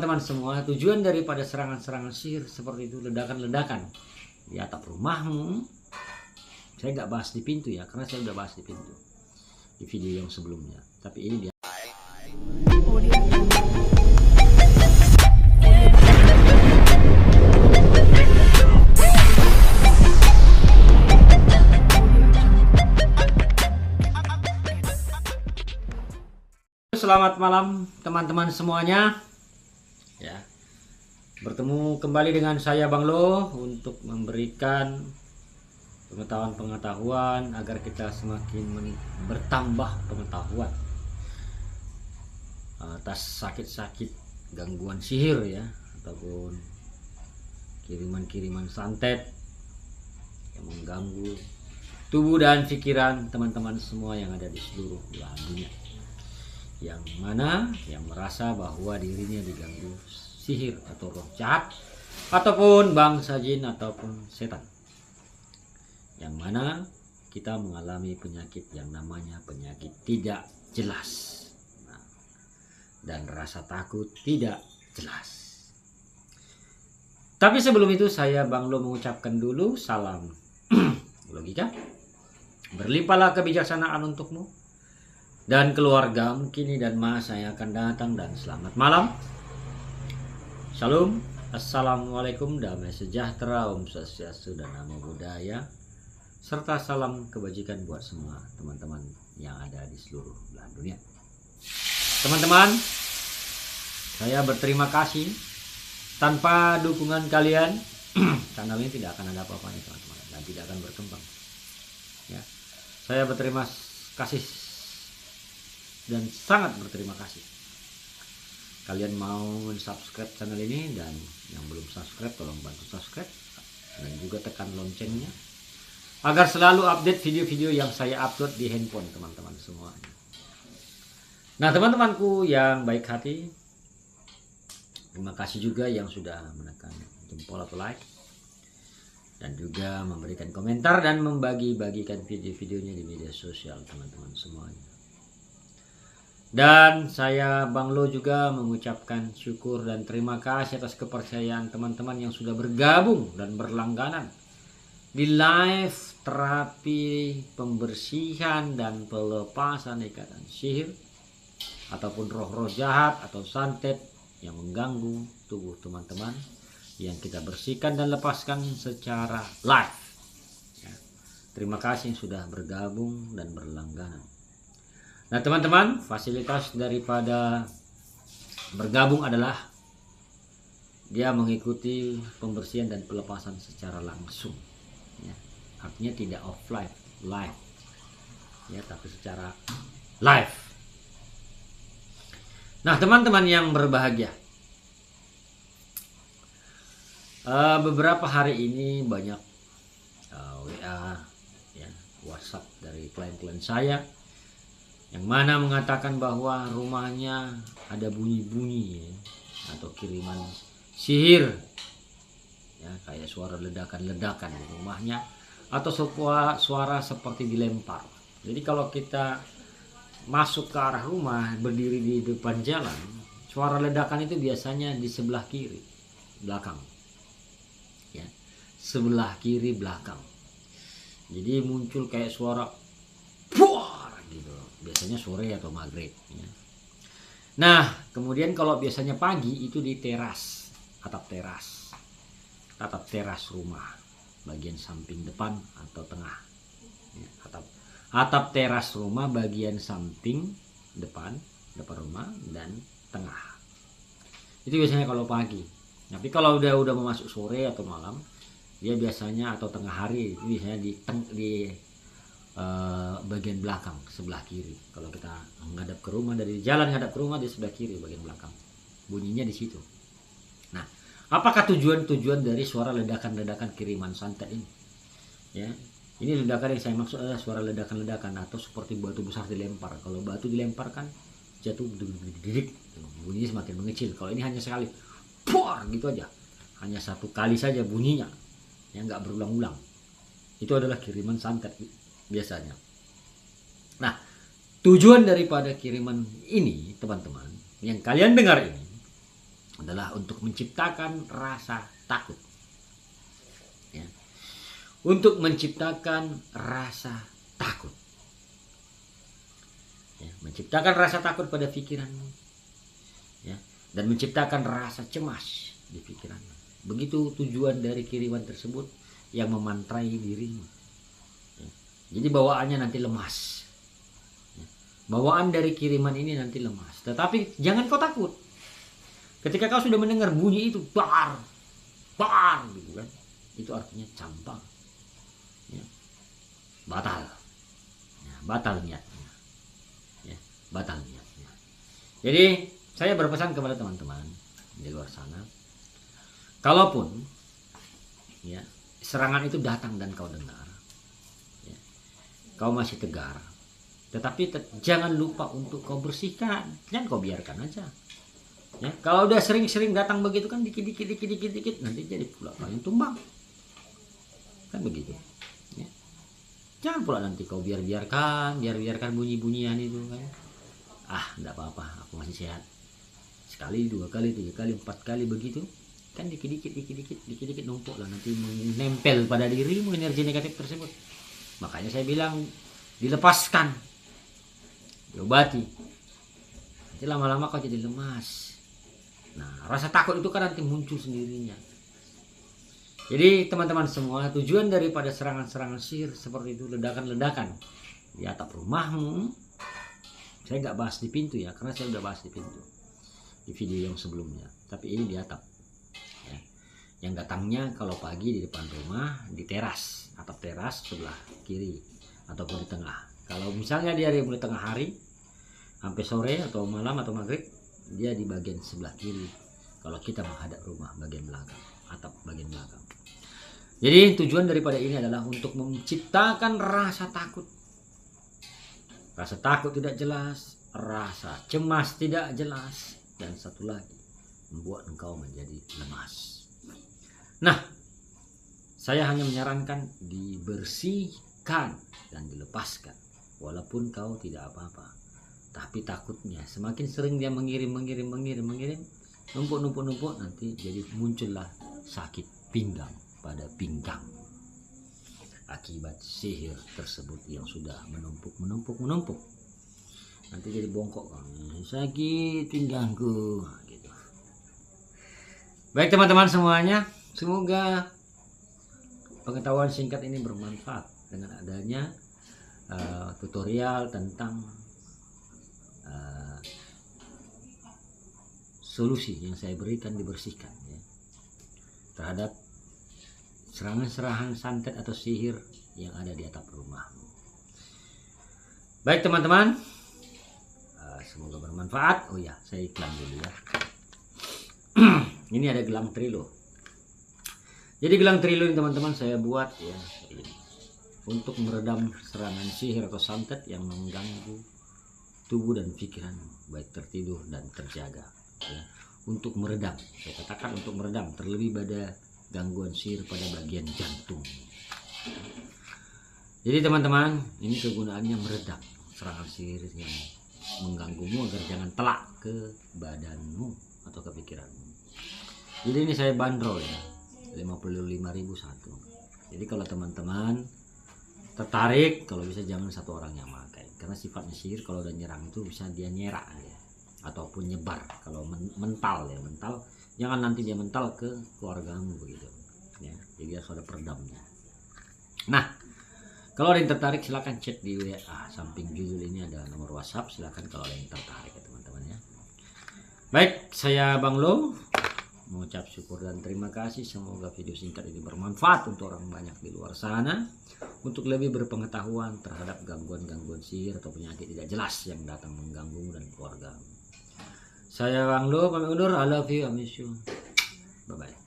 teman-teman semua, tujuan daripada serangan-serangan sihir seperti itu, ledakan-ledakan di atap rumahmu, saya nggak bahas di pintu ya, karena saya udah bahas di pintu di video yang sebelumnya. Tapi ini dia. Selamat malam teman-teman semuanya. Ya. Bertemu kembali dengan saya Bang Lo untuk memberikan pengetahuan agar kita semakin bertambah pengetahuan atas sakit-sakit gangguan sihir ya, ataupun kiriman-kiriman santet yang mengganggu tubuh dan pikiran teman-teman semua yang ada di seluruh belahan dunia, yang mana yang merasa bahwa dirinya diganggu sihir atau roh jahat ataupun bangsa jin ataupun setan, yang mana kita mengalami penyakit yang namanya penyakit tidak jelas, dan rasa takut tidak jelas. Tapi sebelum itu saya Bang Lo mengucapkan dulu salam logika, berlimpahlah kebijaksanaan untukmu dan keluargamu kini dan masa yang akan datang, dan selamat malam. Shalom, assalamualaikum, damai sejahtera, om swastiastu, dan namo buddhaya, serta salam kebajikan buat semua teman-teman yang ada di seluruh belahan dunia. Teman-teman, saya berterima kasih. Tanpa dukungan kalian channel ini tidak akan ada apa-apanya teman-teman, dan tidak akan berkembang ya. Saya berterima kasih dan sangat berterima kasih kalian mau subscribe channel ini, dan yang belum subscribe tolong bantu subscribe dan juga tekan loncengnya agar selalu update video-video yang saya upload di handphone teman-teman semuanya. Nah teman-temanku yang baik hati, terima kasih juga yang sudah menekan jempol atau like dan juga memberikan komentar dan membagi-bagikan video-videonya di media sosial teman-teman semuanya. Dan saya Bang Lo juga mengucapkan syukur dan terima kasih atas kepercayaan teman-teman yang sudah bergabung dan berlangganan di live terapi pembersihan dan pelepasan ikatan sihir ataupun roh-roh jahat atau santet yang mengganggu tubuh teman-teman, yang kita bersihkan dan lepaskan secara live ya. Terima kasih yang sudah bergabung dan berlangganan. Nah teman-teman, fasilitas daripada bergabung adalah dia mengikuti pembersihan dan pelepasan secara langsung ya. Artinya tidak offline, live ya, tapi secara live. Nah teman-teman yang berbahagia, beberapa hari ini banyak WA ya, WhatsApp dari klien-klien saya yang mana mengatakan bahwa rumahnya ada bunyi-bunyi ya, atau kiriman sihir ya, kayak suara ledakan-ledakan di rumahnya atau suara seperti dilempar. Jadi kalau kita masuk ke arah rumah, berdiri di depan jalan, suara ledakan itu biasanya di sebelah kiri belakang ya, sebelah kiri belakang. Jadi muncul kayak suara puar gitu, biasanya sore atau maghrib ya. Nah kemudian kalau biasanya pagi itu di teras, atap teras rumah bagian samping depan atau tengah ya, atap teras rumah bagian samping depan rumah dan tengah. Itu biasanya kalau pagi. Tapi kalau udah mau masuk sore atau malam, dia biasanya atau tengah hari itu biasanya di bagian belakang sebelah kiri. Kalau kita ngadap ke rumah, dari jalan ngadap ke rumah di sebelah kiri bagian belakang, bunyinya di situ. Nah, apakah tujuan dari suara ledakan-ledakan kiriman santet ini? Ya, ini ledakan yang saya maksud adalah suara ledakan-ledakan atau seperti batu besar dilempar. Kalau batu dilemparkan jatuh didik, bunyinya semakin mengecil. Kalau ini hanya sekali, puar gitu aja, hanya satu kali saja bunyinya, yang nggak berulang-ulang. Itu adalah kiriman santet biasanya. Nah, tujuan daripada kiriman ini teman-teman yang kalian dengar ini adalah untuk menciptakan rasa takut. Ya. Untuk menciptakan rasa takut. Ya, menciptakan rasa takut pada pikiranmu. Ya, dan menciptakan rasa cemas di pikiranmu. Begitu tujuan dari kiriman tersebut yang memantrai dirimu. Ya. Jadi bawaannya nanti lemas. Ya. Bawaan dari kiriman ini nanti lemas. Tetapi jangan kau takut. Ketika kau sudah mendengar bunyi itu, bar, gitu kan, itu artinya campang, ya. Batal, ya, batal niatnya, ya, batal niatnya. Jadi saya berpesan kepada teman-teman di luar sana, kalaupun ya serangan itu datang dan kau dengar, ya, kau masih tegar, tetapi jangan lupa untuk kau bersihkan, jangan kau biarkan aja. Ya, kalau udah sering-sering datang begitu kan dikit-dikit nanti jadi pula kalian tumbang. Kan begitu. Ya. Jangan pula nanti kau biarkan bunyi-bunyian itu kan. Enggak apa-apa, aku masih sehat. Sekali, 2 kali, 3 kali, 4 kali begitu. Kan dikit-dikit numpuk lah, nanti menempel pada dirimu energi negatif tersebut. Makanya saya bilang dilepaskan. Diobati. Nanti lama-lama kau jadi lemas. Nah, rasa takut itu kan nanti muncul sendirinya. Jadi teman-teman semua, tujuan daripada serangan-serangan sihir seperti itu, ledakan-ledakan di atap rumahmu. Saya nggak bahas di pintu ya, karena saya udah bahas di pintu di video yang sebelumnya. Tapi ini di atap. Ya. Yang datangnya kalau pagi di depan rumah, di teras, atap teras sebelah kiri ataupun di tengah. Kalau misalnya dia mulai tengah hari sampai sore atau malam atau maghrib, dia di bagian sebelah kiri. Kalau kita menghadap rumah bagian belakang, atap bagian belakang. Jadi tujuan daripada ini adalah untuk menciptakan rasa takut. Rasa takut tidak jelas, rasa cemas tidak jelas, dan satu lagi, membuat engkau menjadi lemas. Nah, saya hanya menyarankan dibersihkan dan dilepaskan. Walaupun kau tidak apa-apa, tapi takutnya semakin sering dia mengirim, numpuk, nanti jadi muncullah sakit pinggang pada pinggang akibat sihir tersebut yang sudah menumpuk. Nanti jadi bongkok, sakit pinggangku gitu. Baik teman-teman semuanya, semoga pengetahuan singkat ini bermanfaat dengan adanya tutorial tentang solusi yang saya berikan dibersihkan ya, terhadap serangan-serangan santet atau sihir yang ada di atap rumah. Baik teman-teman, semoga bermanfaat. Oh ya, saya iklan dulu ya. Ini ada gelang trilo. Jadi gelang trilo ini teman-teman saya buat ya untuk meredam serangan sihir atau santet yang mengganggu tubuh dan pikiran, baik tertidur dan terjaga ya. Untuk meredam, saya katakan untuk meredam, terlebih pada gangguan sihir pada bagian jantung. Jadi teman-teman, ini kegunaannya meredam serangan sihir yang mengganggumu agar jangan telak ke badanmu atau ke pikiranmu. Jadi ini saya bandrol ya, 55.000 satu. Jadi kalau teman-teman tertarik, kalau bisa jangan satu orang yang pakai, karena sifatnya sihir kalau udah nyerang itu bisa dia nyerak ya, ataupun nyebar. Kalau mental ya, mental jangan nanti dia mental ke keluargamu begitu ya. Jadi harus ada peredamnya. Nah, kalau ada yang tertarik silakan chat di WA, samping judul ini ada nomor WhatsApp, silakan kalau ada yang tertarik ya teman-teman ya. Baik, saya Bang Lo mengucap syukur dan terima kasih. Semoga video singkat ini bermanfaat untuk orang banyak di luar sana, untuk lebih berpengetahuan terhadap gangguan-gangguan sihir atau penyakit tidak jelas yang datang mengganggu dan keluarga. Saya Bang Lo pamit undur. I love you, I miss you. Bye bye.